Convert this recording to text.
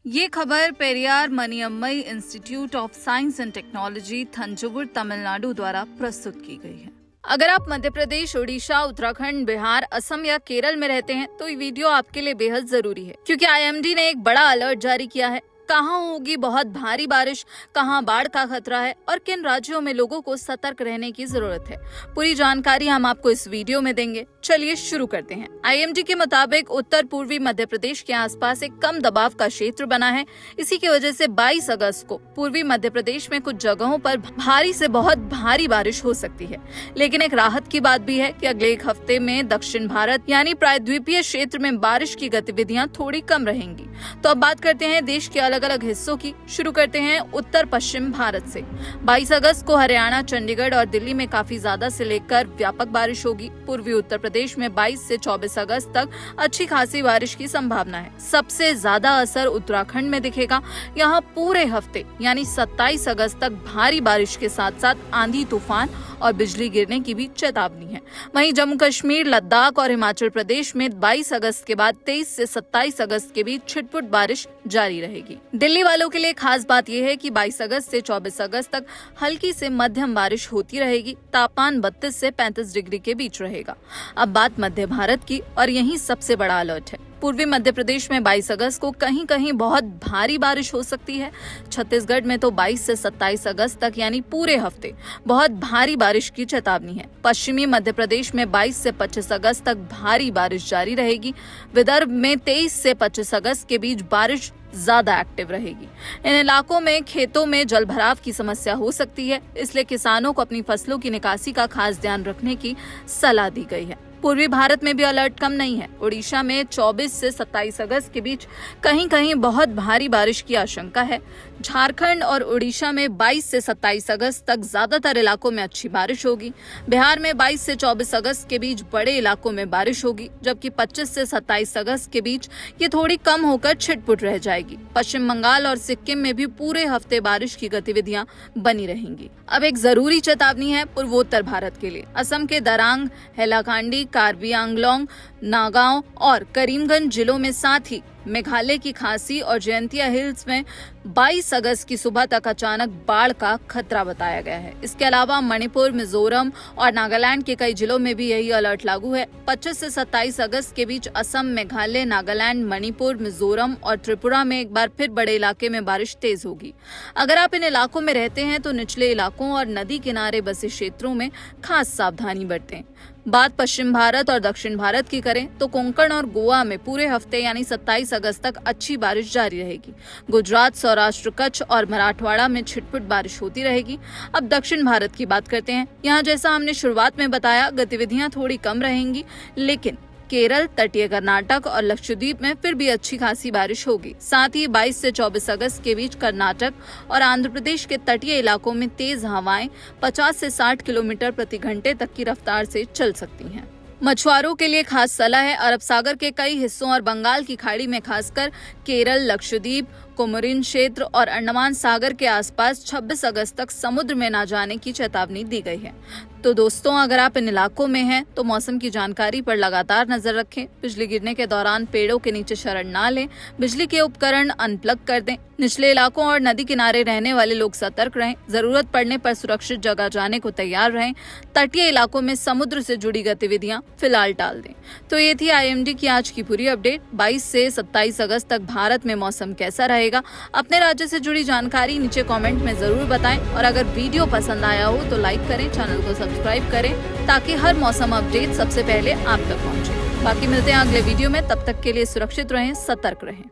ये खबर Periyar Maniammai institute of science and technology Thanjavur Tamil Nadu द्वारा प्रस्तुत की गई है। अगर आप मध्य प्रदेश, उड़ीसा, उत्तराखंड, बिहार, असम या केरल में रहते हैं तो ये वीडियो आपके लिए बेहद जरूरी है, क्योंकि आईएमडी ने एक बड़ा अलर्ट जारी किया है। कहाँ होगी बहुत भारी बारिश, कहाँ बाढ़ का खतरा है और किन राज्यों में लोगों को सतर्क रहने की जरूरत है, पूरी जानकारी हम आपको इस वीडियो में देंगे। चलिए शुरू करते हैं। आईएमडी के मुताबिक उत्तर पूर्वी मध्य प्रदेश के आसपास एक कम दबाव का क्षेत्र बना है। इसी की वजह से 22 अगस्त को पूर्वी मध्य प्रदेश में कुछ जगहों पर भारी से बहुत भारी बारिश हो सकती है। लेकिन एक राहत की बात भी है कि अगले एक हफ्ते में दक्षिण भारत यानी प्रायद्वीपीय क्षेत्र में बारिश की गतिविधियां थोड़ी कम रहेंगी। तो अब बात करते हैं देश के अलग अलग हिस्सों की। शुरू करते हैं उत्तर पश्चिम भारत से। 22 अगस्त को हरियाणा, चंडीगढ़ और दिल्ली में काफी ज्यादा से लेकर व्यापक बारिश होगी। पूर्वी उत्तर प्रदेश में 22 से 24 अगस्त तक अच्छी खासी बारिश की संभावना है। सबसे ज्यादा असर उत्तराखंड में दिखेगा। यहाँ पूरे हफ्ते यानी 27 अगस्त तक भारी बारिश के साथ साथ आंधी, तूफान और बिजली गिरने की भी चेतावनी है। वहीं जम्मू कश्मीर, लद्दाख और हिमाचल प्रदेश में 22 अगस्त के बाद 23 से 27 अगस्त के बीच छिटपुट बारिश जारी रहेगी। दिल्ली वालों के लिए खास बात यह है कि 22 अगस्त से 24 अगस्त तक हल्की से मध्यम बारिश होती रहेगी। तापमान 32 से 35 डिग्री के बीच रहेगा। अब बात मध्य भारत की, और यही सबसे बड़ा अलर्ट है। पूर्वी मध्य प्रदेश में 22 अगस्त को कहीं कहीं बहुत भारी बारिश हो सकती है। छत्तीसगढ़ में तो 22 से 27 अगस्त तक यानी पूरे हफ्ते बहुत भारी बारिश की चेतावनी है। पश्चिमी मध्य प्रदेश में 22 से 25 अगस्त तक भारी बारिश जारी रहेगी। विदर्भ में 23 से 25 अगस्त के बीच बारिश ज्यादा एक्टिव रहेगी। इन इलाकों में खेतों में जलभराव की समस्या हो सकती है, इसलिए किसानों को अपनी फसलों की निकासी का खास ध्यान रखने की सलाह दी गई है। पूर्वी भारत में भी अलर्ट कम नहीं है। उड़ीसा में 24 से 27 अगस्त के बीच कहीं कहीं बहुत भारी बारिश की आशंका है। झारखंड और उड़ीसा में 22 से 27 अगस्त तक ज्यादातर इलाकों में अच्छी बारिश होगी। बिहार में 22 से 24 अगस्त के बीच बड़े इलाकों में बारिश होगी, जबकि 25 से 27 अगस्त के बीच ये थोड़ी कम होकर छिटपुट रह जाएगी। पश्चिम बंगाल और सिक्किम में भी पूरे हफ्ते बारिश की गतिविधियां बनी रहेंगी। अब एक जरूरी चेतावनी है पूर्वोत्तर भारत के लिए। असम के दरांग, हैलाकांडी, कार्बी आंगलोंग, नागांव और करीमगंज जिलों में, साथ ही मेघालय की खासी और जयंतिया हिल्स में 22 अगस्त की सुबह तक अचानक बाढ़ का खतरा बताया गया है। इसके अलावा मणिपुर, मिजोरम और नागालैंड के कई जिलों में भी यही अलर्ट लागू है। 25 से 27 अगस्त के बीच असम, मेघालय, नागालैंड, मणिपुर, मिजोरम और त्रिपुरा में एक बार फिर बड़े इलाके में बारिश तेज होगी। अगर आप इन इलाकों में रहते हैं तो निचले इलाकों और नदी किनारे बसे क्षेत्रों में खास सावधानी बरतें। बात पश्चिम भारत और दक्षिण भारत की करें तो कोंकण और गोवा में पूरे हफ्ते यानी 27 अगस्त तक अच्छी बारिश जारी रहेगी। गुजरात, सौराष्ट्र, कच्छ और मराठवाड़ा में छिटपुट बारिश होती रहेगी। अब दक्षिण भारत की बात करते हैं। यहाँ जैसा हमने शुरुआत में बताया, गतिविधियां थोड़ी कम रहेंगी, लेकिन केरल, तटीय कर्नाटक और लक्षद्वीप में फिर भी अच्छी खासी बारिश होगी। साथ ही 22 से 24 अगस्त के बीच कर्नाटक और आंध्र प्रदेश के तटीय इलाकों में तेज हवाएं 50 से 60 किलोमीटर प्रति घंटे तक की रफ्तार से चल सकती हैं। मछुआरों के लिए खास सलाह है। अरब सागर के कई हिस्सों और बंगाल की खाड़ी में खासकर केरल, लक्षद्वीप, कोमोरिन क्षेत्र और अंडमान सागर के आसपास 26 अगस्त तक समुद्र में न जाने की चेतावनी दी गई है। तो दोस्तों, अगर आप इन इलाकों में हैं तो मौसम की जानकारी पर लगातार नजर रखें। बिजली गिरने के दौरान पेड़ों के नीचे शरण ना लें। बिजली के उपकरण अनप्लग कर दें। निचले इलाकों और नदी किनारे रहने वाले लोग सतर्क रहें। जरूरत पड़ने पर सुरक्षित जगह जाने को तैयार रहें। तटीय इलाकों में समुद्र से जुड़ी गतिविधियां फिलहाल टाल दें। तो ये थी आईएमडी की आज की पूरी अपडेट। 22 से 27 अगस्त तक भारत में मौसम कैसा रहेगा, अपने राज्य से जुड़ी जानकारी नीचे कमेंट में जरूर बताएं। और अगर वीडियो पसंद आया हो तो लाइक करें, चैनल को सब्सक्राइब करें, ताकि हर मौसम अपडेट सबसे पहले आप तक पहुंचे। बाकी मिलते हैं अगले वीडियो में। तब तक के लिए सुरक्षित रहें, सतर्क रहें।